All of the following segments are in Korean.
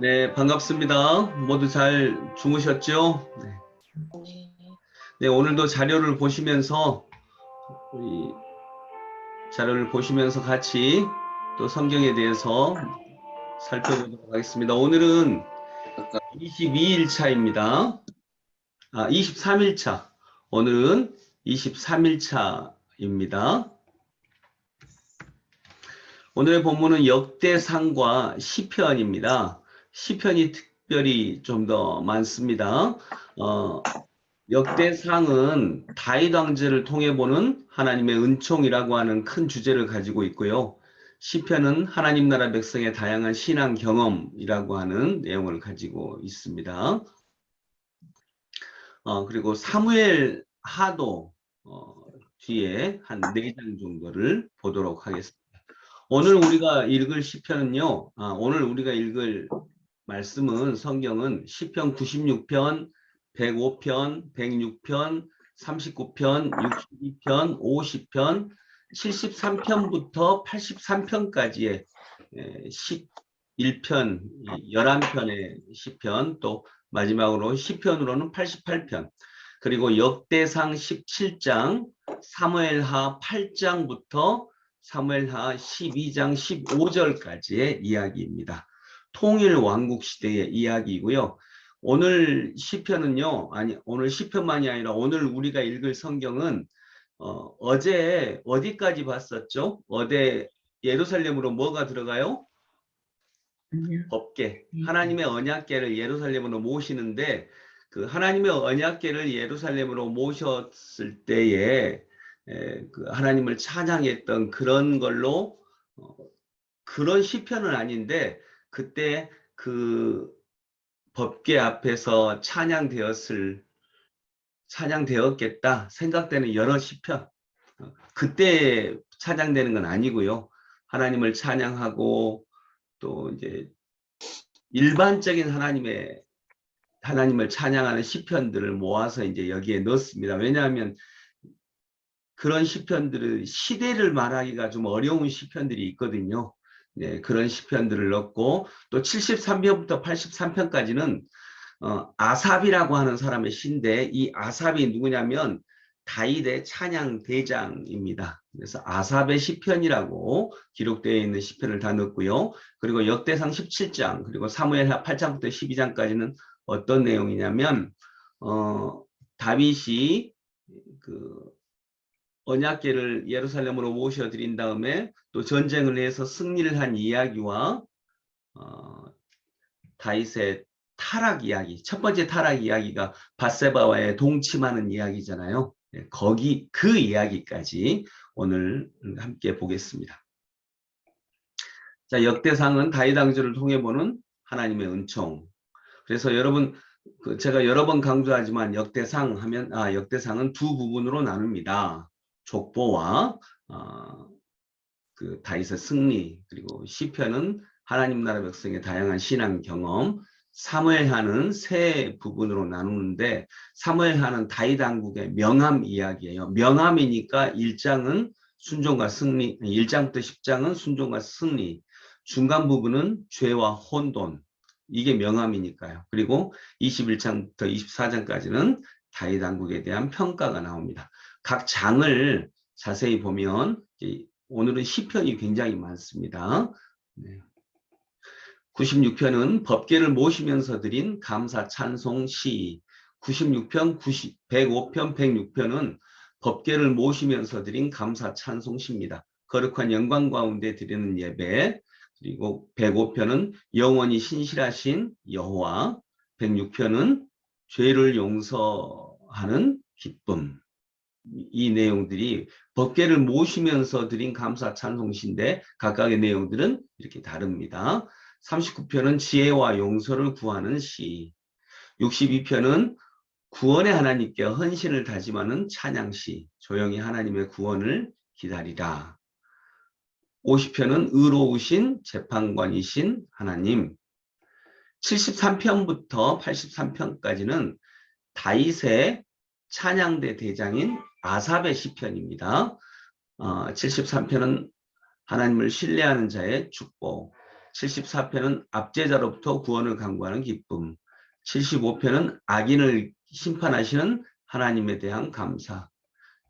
네, 반갑습니다. 모두 잘 주무셨죠? 네. 네, 오늘도 우리 자료를 보시면서 같이 또 성경에 대해서 살펴보도록 하겠습니다. 오늘은 22일 차입니다. 23일 차. 오늘은 23일 차입니다. 오늘의 본문은 역대상과 시편입니다. 시편이 특별히 좀 더 많습니다. 역대상은 다윗 왕제를 통해 보는 하나님의 은총이라고 하는 큰 주제를 가지고 있고요. 시편은 하나님 나라 백성의 다양한 신앙 경험이라고 하는 내용을 가지고 있습니다. 그리고 사무엘 하도 뒤에 한 4장 정도를 보도록 하겠습니다. 오늘 우리가 읽을 시편은요. 오늘 우리가 읽을 말씀은 성경은 시편 96편, 105편, 106편, 39편, 62편, 50편, 73편부터 83편까지의 11편, 11편의 시편, 또 마지막으로 시편으로는 88편, 그리고 역대상 17장, 사무엘하 8장부터 사무엘하 12장 15절까지의 이야기입니다. 통일 왕국 시대의 이야기이고요. 오늘 시편은요, 오늘 시편만이 아니라 오늘 우리가 읽을 성경은 어제 어디까지 봤었죠? 어제 예루살렘으로 뭐가 들어가요? 법궤. 하나님의 언약궤를 예루살렘으로 모시는데 그 하나님의 언약궤를 예루살렘으로 모셨을 때에 그 하나님을 찬양했던 그런 걸로 그런 시편은 아닌데 그때 그 법궤 앞에서 찬양되었겠다 생각되는 여러 시편, 그때 찬양되는 건 아니고요. 하나님을 찬양하고 또 이제 일반적인 하나님을 찬양하는 시편들을 모아서 이제 여기에 넣습니다. 왜냐하면 그런 시편들은 시대를 말하기가 좀 어려운 시편들이 있거든요. 네, 그런 시편들을 넣고 또 73편부터 83편까지는 아삽이라고 하는 사람의 시인데 이 아삽이 누구냐면 다윗의 찬양 대장입니다. 그래서 아삽의 시편이라고 기록되어 있는 시편을 다 넣고요. 그리고 역대상 17장 그리고 사무엘하 8장부터 12장까지는 어떤 내용이냐면 다윗이 그 언약궤를 예루살렘으로 모셔드린 다음에 또 전쟁을 해서 승리를 한 이야기와 다윗의 타락 이야기, 첫 번째 타락 이야기가 밧세바와의 동침하는 이야기잖아요. 거기 그 이야기까지 오늘 함께 보겠습니다. 자, 역대상은 다윗 왕조를 통해 보는 하나님의 은총. 그래서 여러분 제가 여러 번 강조하지만 역대상은 두 부분으로 나눕니다. 족보와 그 다윗의 승리, 그리고 시편은 하나님 나라 백성의 다양한 신앙 경험, 사무엘하는 세 부분으로 나누는데 사무엘하는 다윗 왕국의 명함 이야기예요. 명함이니까 1장은 순종과 승리, 1장부터 10장은 순종과 승리, 중간 부분은 죄와 혼돈, 이게 명함이니까요. 그리고 21장부터 24장까지는 다윗 왕국에 대한 평가가 나옵니다. 각 장을 자세히 보면 오늘은 시편이 굉장히 많습니다. 96편은 법궤를 모시면서 드린 감사 찬송 시, 96편, 105편, 106편은 법궤를 모시면서 드린 감사 찬송 시입니다. 거룩한 영광 가운데 드리는 예배, 그리고 105편은 영원히 신실하신 여호와, 106편은 죄를 용서하는 기쁨. 이 내용들이 법궤를 모시면서 드린 감사 찬송시인데 각각의 내용들은 이렇게 다릅니다. 39편은 지혜와 용서를 구하는 시, 62편은 구원의 하나님께 헌신을 다짐하는 찬양시, 조용히 하나님의 구원을 기다리라. 50편은 의로우신 재판관이신 하나님, 73편부터 83편까지는 다윗의 찬양대 대장인 아삽의 시편입니다. 73편은 하나님을 신뢰하는 자의 축복, 74편은 압제자로부터 구원을 강구하는 기쁨. 75편은 악인을 심판하시는 하나님에 대한 감사.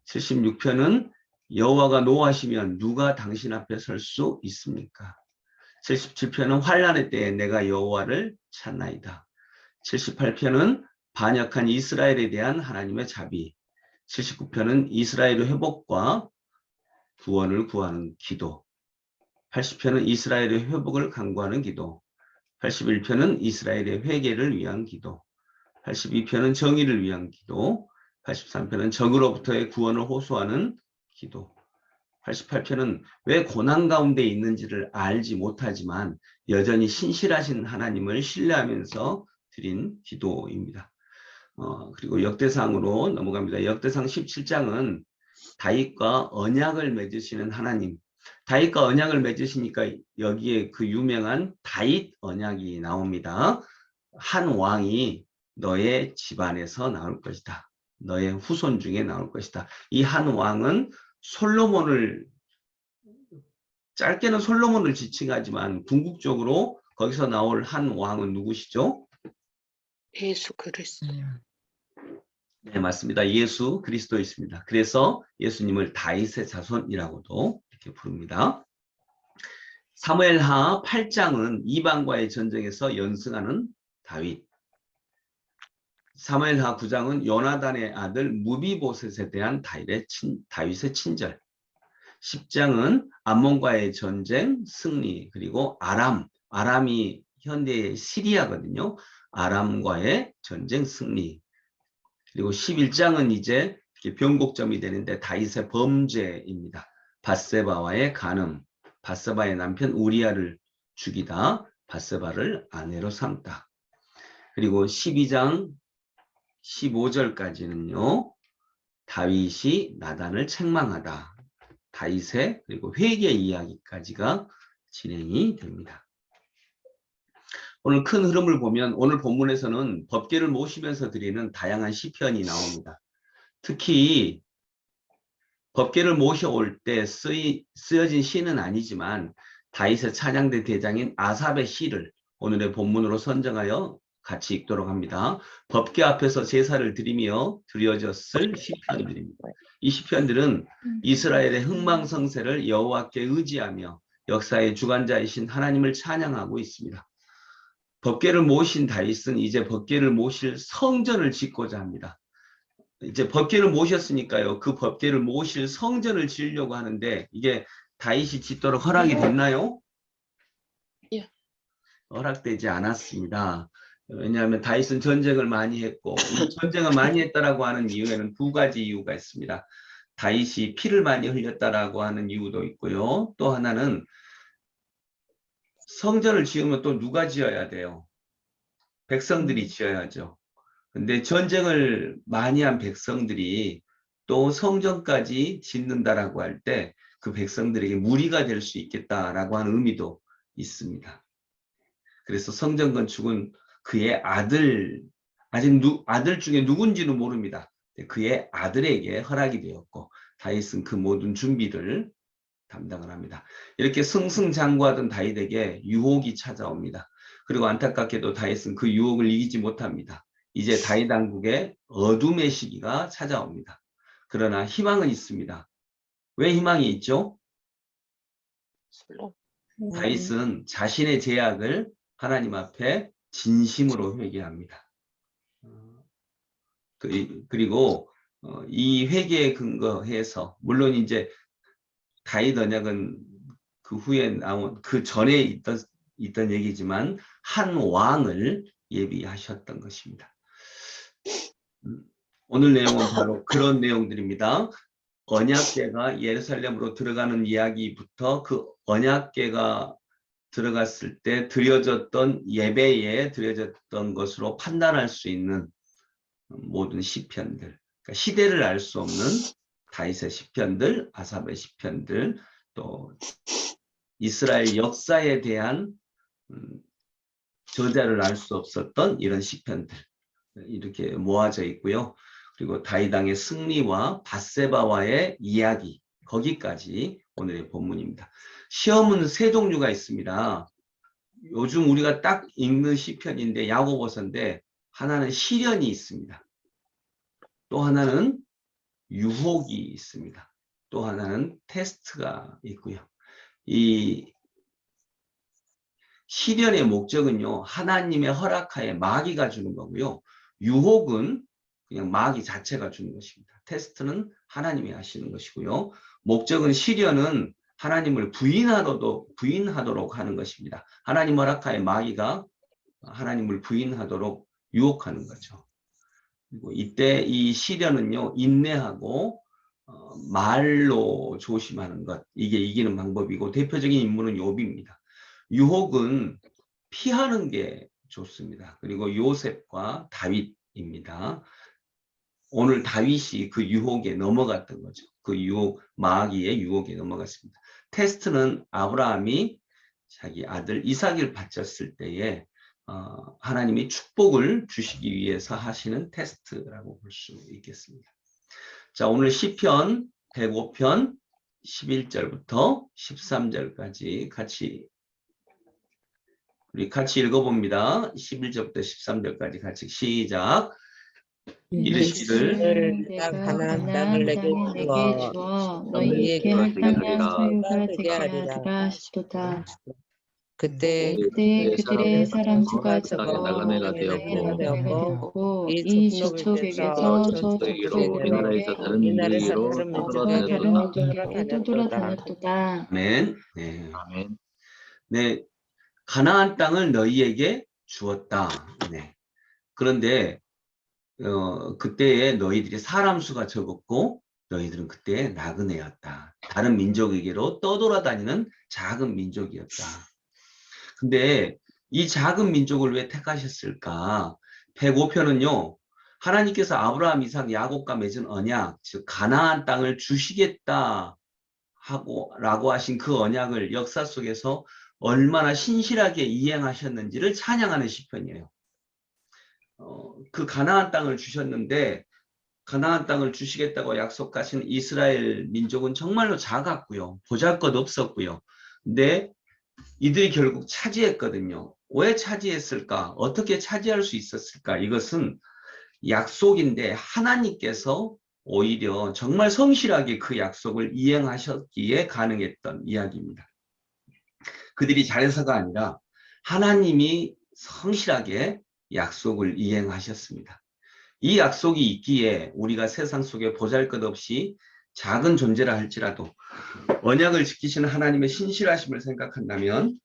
76편은 여호와가 노하시면 누가 당신 앞에 설 수 있습니까? 77편은 환난의 때에 내가 여호와를 찾나이다. 78편은 반역한 이스라엘에 대한 하나님의 자비. 79편은 이스라엘의 회복과 구원을 구하는 기도. 80편은 이스라엘의 회복을 강구하는 기도. 81편은 이스라엘의 회개를 위한 기도. 82편은 정의를 위한 기도. 83편은 적으로부터의 구원을 호소하는 기도. 88편은 왜 고난 가운데 있는지를 알지 못하지만 여전히 신실하신 하나님을 신뢰하면서 드린 기도입니다. 그리고 역대상으로 넘어갑니다. 역대상 17장은 다윗과 언약을 맺으시는 하나님. 다윗과 언약을 맺으시니까 여기에 그 유명한 다윗 언약이 나옵니다. 한 왕이 너의 집안에서 나올 것이다. 너의 후손 중에 나올 것이다. 이 한 왕은 짧게는 솔로몬을 지칭하지만 궁극적으로 거기서 나올 한 왕은 누구시죠? 예수 그리스도. 네, 맞습니다. 예수 그리스도였습니다. 그래서 예수님을 다윗의 자손이라고도 이렇게 부릅니다. 사무엘하 8장은 이방과의 전쟁에서 연승하는 다윗. 사무엘하 9장은 요나단의 아들 무비보셋에 대한 다윗의 친절. 10장은 암몬과의 전쟁 승리, 그리고 아람이 현대의 시리아거든요. 아람과의 전쟁 승리. 그리고 11장은 이제 변곡점이 되는데 다윗의 범죄입니다. 밧세바와의 간음, 밧세바의 남편 우리아를 죽이다 밧세바를 아내로 삼다. 그리고 12장 15절까지는요. 다윗이 나단을 책망하다. 다윗의 그리고 회개 이야기까지가 진행이 됩니다. 오늘 큰 흐름을 보면 오늘 본문에서는 법궤를 모시면서 드리는 다양한 시편이 나옵니다. 특히 법궤를 모셔올 때 쓰여진 시는 아니지만 다윗의 찬양대 대장인 아삽의 시를 오늘의 본문으로 선정하여 같이 읽도록 합니다. 법궤 앞에서 제사를 드리며 드려졌을 시편들입니다. 이 시편들은 이스라엘의 흥망성쇠를 여호와께 의지하며 역사의 주관자이신 하나님을 찬양하고 있습니다. 법궤를 모신 다윗은 이제 법궤를 모실 성전을 짓고자 합니다. 이제 법궤를 모셨으니까요. 그 법궤를 모실 성전을 지으려고 하는데 이게 다윗이 짓도록 허락이 됐나요? 예. 허락되지 않았습니다. 왜냐하면 다윗은 전쟁을 많이 했고 이 전쟁을 많이 했다라고 하는 이유에는 두 가지 이유가 있습니다. 다윗이 피를 많이 흘렸다라고 하는 이유도 있고요. 또 하나는 성전을 지으면 또 누가 지어야 돼요? 백성들이 지어야죠. 근데 전쟁을 많이 한 백성들이 또 성전까지 짓는다라고 할 때 그 백성들에게 무리가 될 수 있겠다라고 하는 의미도 있습니다. 그래서 성전 건축은 그의 아들, 아직 아들 중에 누군지는 모릅니다. 그의 아들에게 허락이 되었고 다윗은 그 모든 준비를 담당을 합니다. 이렇게 승승장구하던 다윗에게 유혹이 찾아옵니다. 그리고 안타깝게도 다윗은 그 유혹을 이기지 못합니다. 이제 다윗 왕국의 어둠의 시기가 찾아옵니다. 그러나 희망은 있습니다. 왜 희망이 있죠? 다윗은 자신의 죄악을 하나님 앞에 진심으로 회개합니다. 그리고 이 회개에 근거해서 물론 이제 다윗 언약은 그 후에 나온 그 전에 있던 얘기지만 한 왕을 예비하셨던 것입니다. 오늘 내용은 바로 그런 내용들입니다. 언약궤가 예루살렘으로 들어가는 이야기부터 그 언약궤가 들어갔을 때 드려졌던 예배에 드려졌던 것으로 판단할 수 있는 모든 시편들, 그러니까 시대를 알 수 없는 다윗의 시편들, 아삽의 시편들, 또 이스라엘 역사에 대한 저자를 알 수 없었던 이런 시편들 이렇게 모아져 있고요. 그리고 다윗 왕의 승리와 밧세바와의 이야기 거기까지 오늘의 본문입니다. 시험은 세 종류가 있습니다. 요즘 우리가 딱 읽는 시편인데 야고보서인데 하나는 시련이 있습니다. 또 하나는 유혹이 있습니다. 또 하나는 테스트가 있고요. 이 시련의 목적은요, 하나님의 허락하에 마귀가 주는 거고요. 유혹은 그냥 마귀 자체가 주는 것입니다. 테스트는 하나님이 하시는 것이고요. 목적은 시련은 하나님을 부인하도록 하는 것입니다. 하나님 허락하에 마귀가 하나님을 부인하도록 유혹하는 거죠. 그리고 이때 이 시련은요, 인내하고 말로 조심하는 것, 이게 이기는 방법이고 대표적인 인물은 욥입니다. 유혹은 피하는 게 좋습니다. 그리고 요셉과 다윗입니다. 오늘 다윗이 그 유혹에 넘어갔던 거죠. 그 유혹, 마귀의 유혹에 넘어갔습니다. 테스트는 아브라함이 자기 아들 이삭을 바쳤을 때에 하나님이 축복을 주시기 위해서 하시는 테스트라고 볼 수 있겠습니다. 자, 오늘 시편 105편 11절부터 13절까지 우리 같이 읽어봅니다. 11절부터 13절까지 같이 시작. 이르시기를 내가 가나안 땅을 내게 주어 너희에게 할당한 소유가 되게 하리라 하시도다. 그때 그들의 사람 수가 적어 나그네가 되었고 이 저쪽에게서 저 저쪽으로 이 나라에서 다른 민족에게 떠돌아다녔도다. 아멘. 네. 네, 가나안 땅을 너희에게 주었다. 네. 그런데 그때에 너희들이 사람 수가 적었고 너희들은 그때 나그네였다. 다른 민족에게로 떠돌아다니는 작은 민족이었다. 근데 이 작은 민족을 왜 택하셨을까? 105편은요. 하나님께서 아브라함, 이삭, 야곱과 맺은 언약, 즉 가나안 땅을 주시겠다 라고 하신 그 언약을 역사 속에서 얼마나 신실하게 이행하셨는지를 찬양하는 시편이에요. 그 가나안 땅을 주셨는데 가나안 땅을 주시겠다고 약속하신 이스라엘 민족은 정말로 작았고요. 보잘것없었고요. 근데 이들이 결국 차지했거든요. 왜 차지했을까? 어떻게 차지할 수 있었을까? 이것은 약속인데 하나님께서 오히려 정말 성실하게 그 약속을 이행하셨기에 가능했던 이야기입니다. 그들이 잘해서가 아니라 하나님이 성실하게 약속을 이행하셨습니다. 이 약속이 있기에 우리가 세상 속에 보잘것없이 작은 존재라 할지라도 언약을 지키시는 하나님의 신실하심을 생각한다면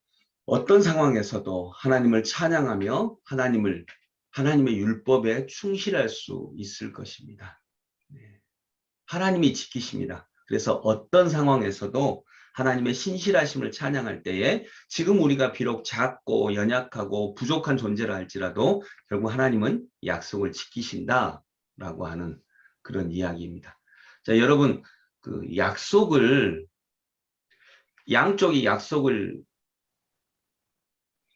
어떤 상황에서도 하나님을 찬양하며 하나님의 율법에 충실할 수 있을 것입니다. 하나님이 지키십니다. 그래서 어떤 상황에서도 하나님의 신실하심을 찬양할 때에 지금 우리가 비록 작고 연약하고 부족한 존재라 할지라도 결국 하나님은 약속을 지키신다라고 하는 그런 이야기입니다. 자, 여러분, 그 양쪽이 약속을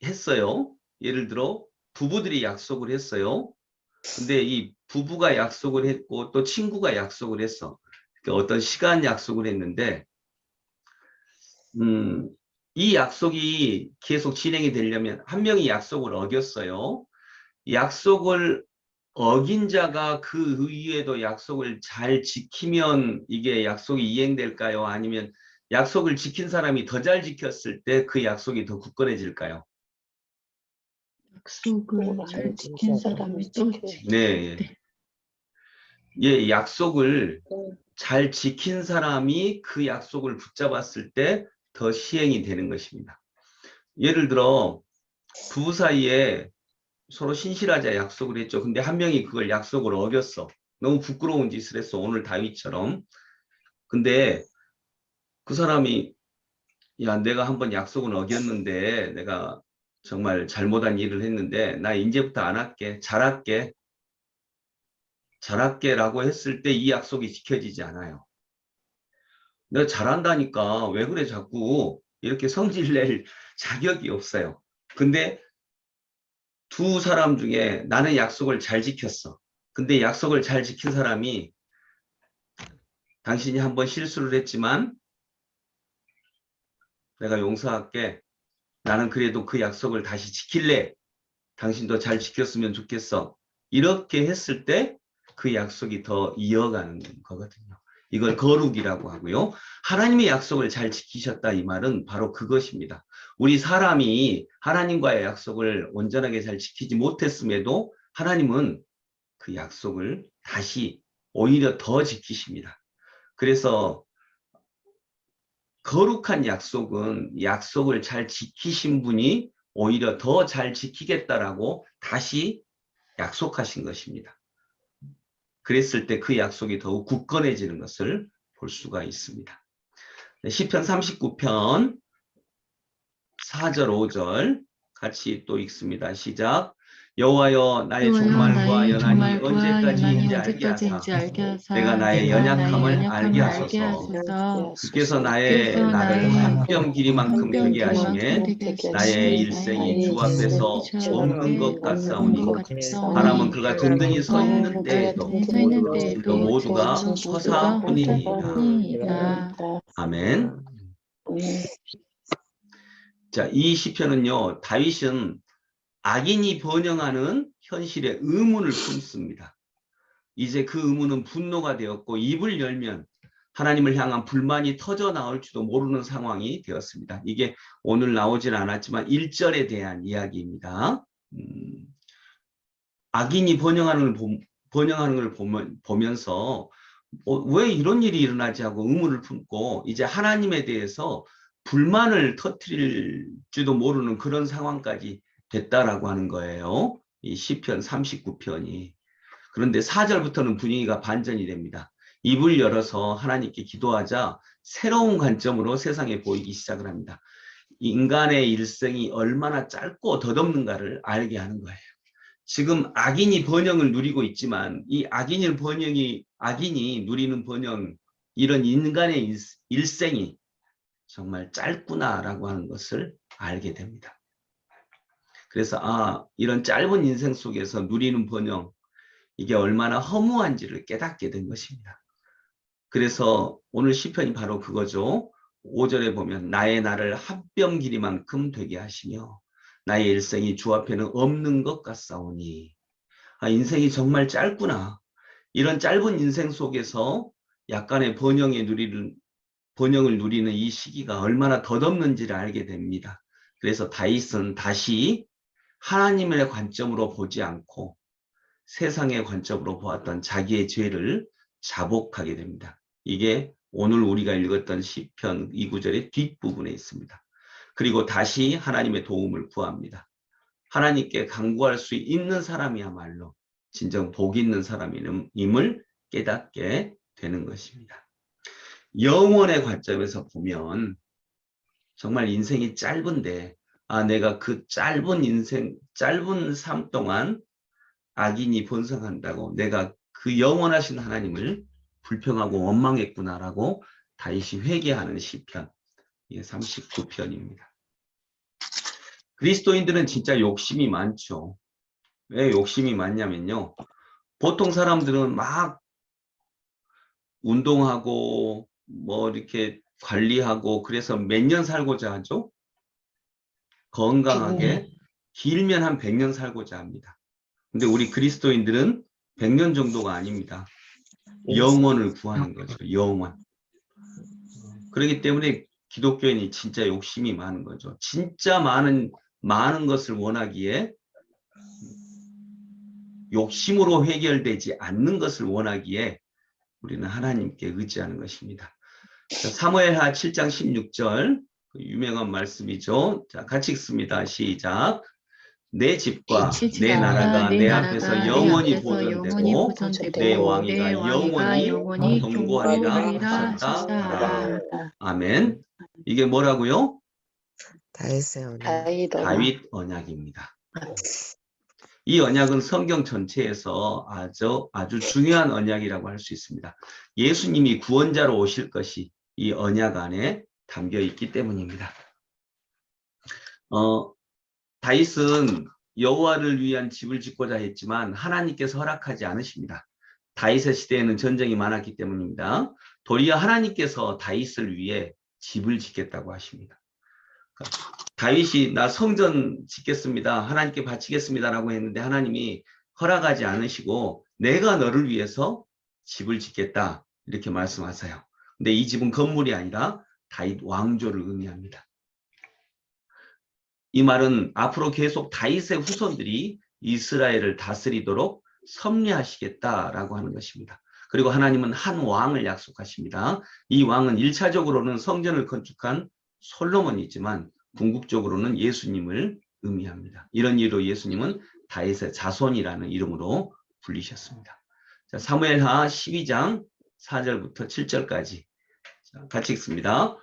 했어요. 예를 들어 부부들이 약속을 했어요. 근데 이 부부가 약속을 했고 또 친구가 약속을 했어. 그러니까 어떤 시간 약속을 했는데 이 약속이 계속 진행이 되려면 한 명이 약속을 어겼어요. 약속을 어긴 자가 그 이후에도 약속을 잘 지키면 이게 약속이 이행될까요? 아니면 약속을 지킨 사람이 더 잘 지켰을 때 그 약속이 더 굳건해질까요? 약속을 잘 지킨 사람이 네. 예, 약속을 잘 지킨 사람이 그 약속을 붙잡았을 때 더 시행이 되는 것입니다. 예를 들어 부부 사이에 서로 신실하자 약속을 했죠. 근데 한 명이 그걸 약속을 어겼어. 너무 부끄러운 짓을 했어. 오늘 다윗처럼. 근데 그 사람이 야, 내가 한번 약속은 어겼는데 내가 정말 잘못한 일을 했는데 나 이제부터 안 할게. 잘할게 라고 했을 때 이 약속이 지켜지지 않아요. 내가 잘한다니까 왜 그래 자꾸 이렇게 성질 낼 자격이 없어요. 근데 두 사람 중에 나는 약속을 잘 지켰어. 근데 약속을 잘 지킨 사람이 당신이 한번 실수를 했지만 내가 용서할게. 나는 그래도 그 약속을 다시 지킬래. 당신도 잘 지켰으면 좋겠어. 이렇게 했을 때 그 약속이 더 이어가는 거거든요. 이걸 거룩이라고 하고요. 하나님의 약속을 잘 지키셨다 이 말은 바로 그것입니다. 우리 사람이 하나님과의 약속을 온전하게 잘 지키지 못했음에도 하나님은 그 약속을 다시 오히려 더 지키십니다. 그래서 거룩한 약속은 약속을 잘 지키신 분이 오히려 더 잘 지키겠다라고 다시 약속하신 것입니다. 그랬을 때 그 약속이 더욱 굳건해지는 것을 볼 수가 있습니다. 시편 39편 4절 5절 같이 또 읽습니다. 시작. 여호와여 나의 종말과 연한이 언제까지인지 알게 하사 내가 나의 연약함을 알게 하소서. 주께서 나를 한 뼘 길이만큼 되게 하심에 나의 일생이 주 앞에서 없는 것 같사오니 바람은 그가 든든히 서 있는 때에도 또 모두가 허사뿐이니라. 아멘. 자, 이 시편은요, 다윗은 악인이 번영하는 현실의 의문을 품습니다. 이제 그 의문은 분노가 되었고 입을 열면 하나님을 향한 불만이 터져 나올지도 모르는 상황이 되었습니다. 이게 오늘 나오진 않았지만 1절에 대한 이야기입니다. 악인이 번영하는 걸 보면서 왜 이런 일이 일어나지 하고 의문을 품고 이제 하나님에 대해서 불만을 터뜨릴지도 모르는 그런 상황까지 됐다라고 하는 거예요. 이 시편 39편이. 그런데 4절부터는 분위기가 반전이 됩니다. 입을 열어서 하나님께 기도하자 새로운 관점으로 세상에 보이기 시작을 합니다. 인간의 일생이 얼마나 짧고 덧없는가를 알게 하는 거예요. 지금 악인이 번영을 누리고 있지만 이 악인이 누리는 번영, 이런 인간의 일생이 정말 짧구나라고 하는 것을 알게 됩니다. 그래서 이런 짧은 인생 속에서 누리는 번영, 이게 얼마나 허무한지를 깨닫게 된 것입니다. 그래서 오늘 시편이 바로 그거죠. 5절에 보면 나의 날을 한 뼘 길이만큼 되게 하시며 나의 일생이 주 앞에는 없는 것 같사오니. 인생이 정말 짧구나. 이런 짧은 인생 속에서 약간의 번영을 누리는 이 시기가 얼마나 덧없는지를 알게 됩니다. 그래서 다윗은 다시 하나님의 관점으로 보지 않고 세상의 관점으로 보았던 자기의 죄를 자복하게 됩니다. 이게 오늘 우리가 읽었던 시편 2구절의 뒷부분에 있습니다. 그리고 다시 하나님의 도움을 구합니다. 하나님께 간구할 수 있는 사람이야말로 진정 복 있는 사람임을 깨닫게 되는 것입니다. 영원의 관점에서 보면 정말 인생이 짧은데 내가 그 짧은 삶 동안 악인이 번성한다고 내가 그 영원하신 하나님을 불평하고 원망했구나라고 다시 회개하는 시편, 이게 39편입니다. 그리스도인들은 진짜 욕심이 많죠. 왜 욕심이 많냐면요. 보통 사람들은 막 운동하고 뭐 이렇게 관리하고 그래서 몇 년 살고자 하죠. 건강하게 길면 한 100년 살고자 합니다. 근데 우리 그리스도인들은 100년 정도가 아닙니다. 영원을 구하는 거죠. 영원. 그렇기 때문에 기독교인이 진짜 욕심이 많은 거죠. 진짜 많은 것을 원하기에 욕심으로 해결되지 않는 것을 원하기에 우리는 하나님께 의지하는 것입니다. 사무엘하 7장 16절 유명한 말씀이죠. 자, 같이 읽습니다. 시작. 내 집과 내 나라가 내 앞에서 영원히 보존되고 내 왕위가 영원히 경고하리라 하셨다. 아멘. 이게 뭐라고요? 다윗 언약입니다. 이 언약은 성경 전체에서 아주 중요한 언약이라고 할 수 있습니다. 예수님이 구원자로 오실 것이 이 언약 안에 담겨 있기 때문입니다. 다윗은 여호와를 위한 집을 짓고자 했지만 하나님께서 허락하지 않으십니다. 다윗의 시대에는 전쟁이 많았기 때문입니다. 도리어 하나님께서 다윗을 위해 집을 짓겠다고 하십니다. 다윗이 나 성전 짓겠습니다. 하나님께 바치겠습니다라고 했는데 하나님이 허락하지 않으시고 내가 너를 위해서 집을 짓겠다 이렇게 말씀하세요. 근데 이 집은 건물이 아니라 다윗 왕조를 의미합니다. 이 말은 앞으로 계속 다윗의 후손들이 이스라엘을 다스리도록 섭리하시겠다라고 하는 것입니다. 그리고 하나님은 한 왕을 약속하십니다. 이 왕은 1차적으로는 성전을 건축한 솔로몬이지만 궁극적으로는 예수님을 의미합니다. 이런 이유로 예수님은 다윗의 자손이라는 이름으로 불리셨습니다. 자, 사무엘하 12장 4절부터 7절까지 같이 읽습니다.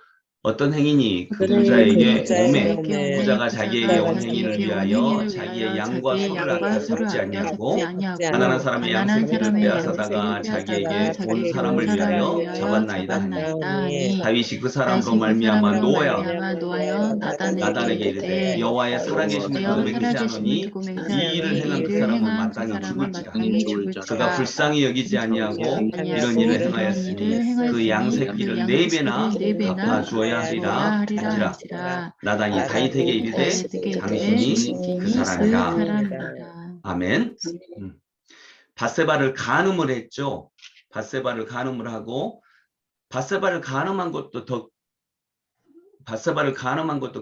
어떤 행인이 그 부자에게 오매 부자가 자기에게 온 행인을 위하여 자기의 양과 소를 아껴 섭지 아니하고 가난한 사람의 양새끼를 빼앗아다가 자기에게 본 사람을 위하여 잡았나이다 하니 다윗이 그 사람으로 말미암아 노하여 나단에게 이르되 여호와의 살아계심을 두고 맹세하노니 이 일을 행한 그 사람은 마땅히 죽을지라. 그가 불쌍히 여기지 아니하고 이런 일을 행하였으니 그 양새끼를 4배나 갚아주어야 하리라 한지라. 나단이 다윗에게 이르되 당신이 그 사람이라. 아멘. 밧세바를 간음을 했죠. 밧세바를 간음을 하고 밧세바를 간음한 것도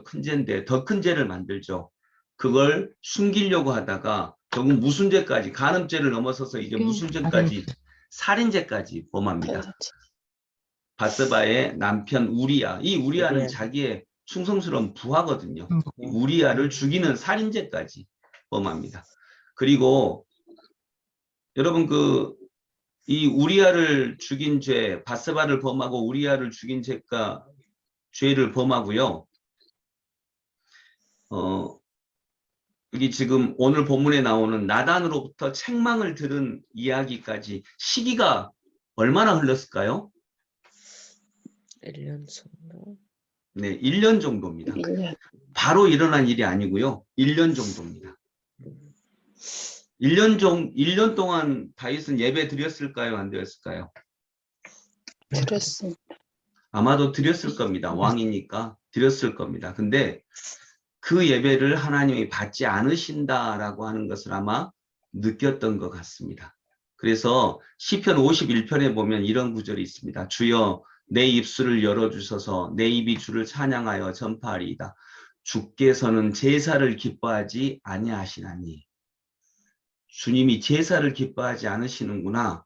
큰 죄인데 더 큰 죄를 만들죠. 그걸 숨기려고 하다가 결국 무순죄까지, 간음죄를 넘어서서 이제 무순죄까지, 살인죄까지 범합니다. 밧세바의 남편 우리야. 이 우리야는 자기의 충성스러운 부하거든요. 우리야를 죽이는 살인죄까지 범합니다. 그리고 여러분 이 우리야를 죽인 죄, 밧세바를 범하고 우리야를 죽인 죄를 범하고요. 여기 지금 오늘 본문에 나오는 나단으로부터 책망을 들은 이야기까지 시기가 얼마나 흘렀을까요? 1년 정도. 네, 1년 정도입니다. 1년. 바로 일어난 일이 아니고요. 1년 정도입니다. 1년 동안 다윗은 예배 드렸을까요? 안 드렸을까요? 드렸습니다. 아마도 드렸을 겁니다. 왕이니까 드렸을 겁니다. 근데 그 예배를 하나님이 받지 않으신다라고 하는 것을 아마 느꼈던 것 같습니다. 그래서 시편 51편에 보면 이런 구절이 있습니다. 주여 내 입술을 열어주셔서 내 입이 주를 찬양하여 전파하리이다. 주께서는 제사를 기뻐하지 아니하시나니. 주님이 제사를 기뻐하지 않으시는구나.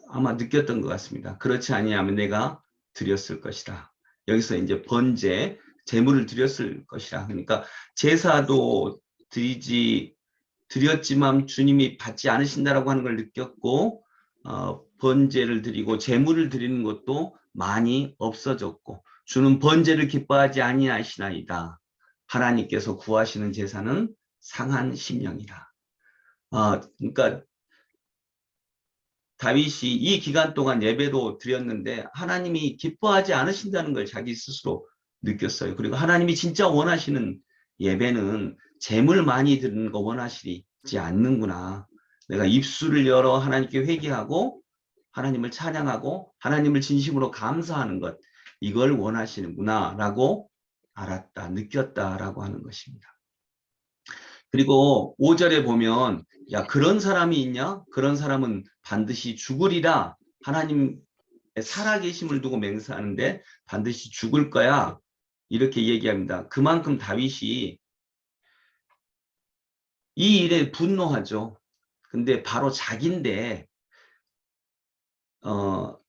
아마 느꼈던 것 같습니다. 그렇지 아니하면 내가 드렸을 것이다. 여기서 이제 번제, 제물을 드렸을 것이라. 그러니까 제사도 드렸지만 주님이 받지 않으신다라고 하는 걸 느꼈고, 번제를 드리고 제물을 드리는 것도 많이 없어졌고, 주는 번제를 기뻐하지 아니하시나이다. 하나님께서 구하시는 제사는 상한 심령이다. 그러니까 다윗이 이 기간 동안 예배도 드렸는데 하나님이 기뻐하지 않으신다는 걸 자기 스스로 느꼈어요. 그리고 하나님이 진짜 원하시는 예배는 제물 많이 드리는 거 원하시지 않는구나. 내가 입술을 열어 하나님께 회개하고 하나님을 찬양하고 하나님을 진심으로 감사하는 것, 이걸 원하시는구나 라고 알았다, 느꼈다라고 하는 것입니다. 그리고 5절에 보면 야, 그런 사람이 있냐? 그런 사람은 반드시 죽으리라. 하나님의 살아계심을 두고 맹세하는데 반드시 죽을 거야. 이렇게 얘기합니다. 그만큼 다윗이 이 일에 분노하죠. 근데 바로 자기인데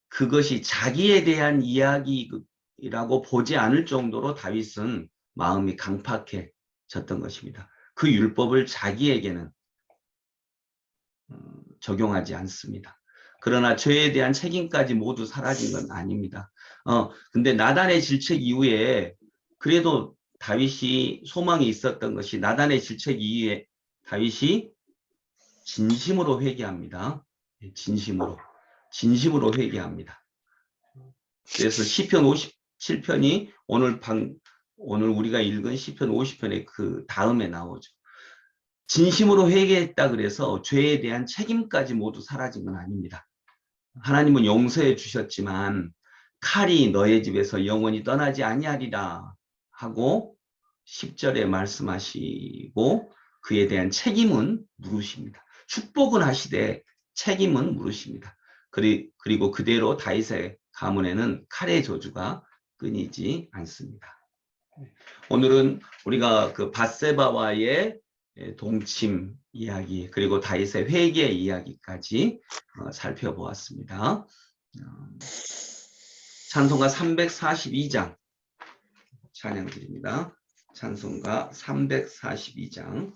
그것이 자기에 대한 이야기라고 보지 않을 정도로 다윗은 마음이 강팍해졌던 것입니다. 그 율법을 자기에게는 적용하지 않습니다. 그러나 죄에 대한 책임까지 모두 사라진 건 아닙니다. 근데 나단의 질책 이후에 그래도 다윗이 소망이 있었던 것이 나단의 질책 이후에 다윗이 진심으로 회개합니다. 진심으로 회개합니다. 그래서 시편 57편이 오늘 우리가 읽은 시편 50편의 그 다음에 나오죠. 진심으로 회개했다 그래서 죄에 대한 책임까지 모두 사라진 건 아닙니다. 하나님은 용서해 주셨지만 칼이 너의 집에서 영원히 떠나지 아니하리라 하고 10절에 말씀하시고 그에 대한 책임은 물으십니다. 축복은 하시되 책임은 물으십니다. 그리고 그대로 다윗의 가문에는 칼의 저주가 끊이지 않습니다. 오늘은 우리가 그 밧세바와의 동침 이야기 그리고 다윗의 회개 이야기까지 살펴보았습니다. 찬송가 342장 찬양 드립니다. 찬송가 342장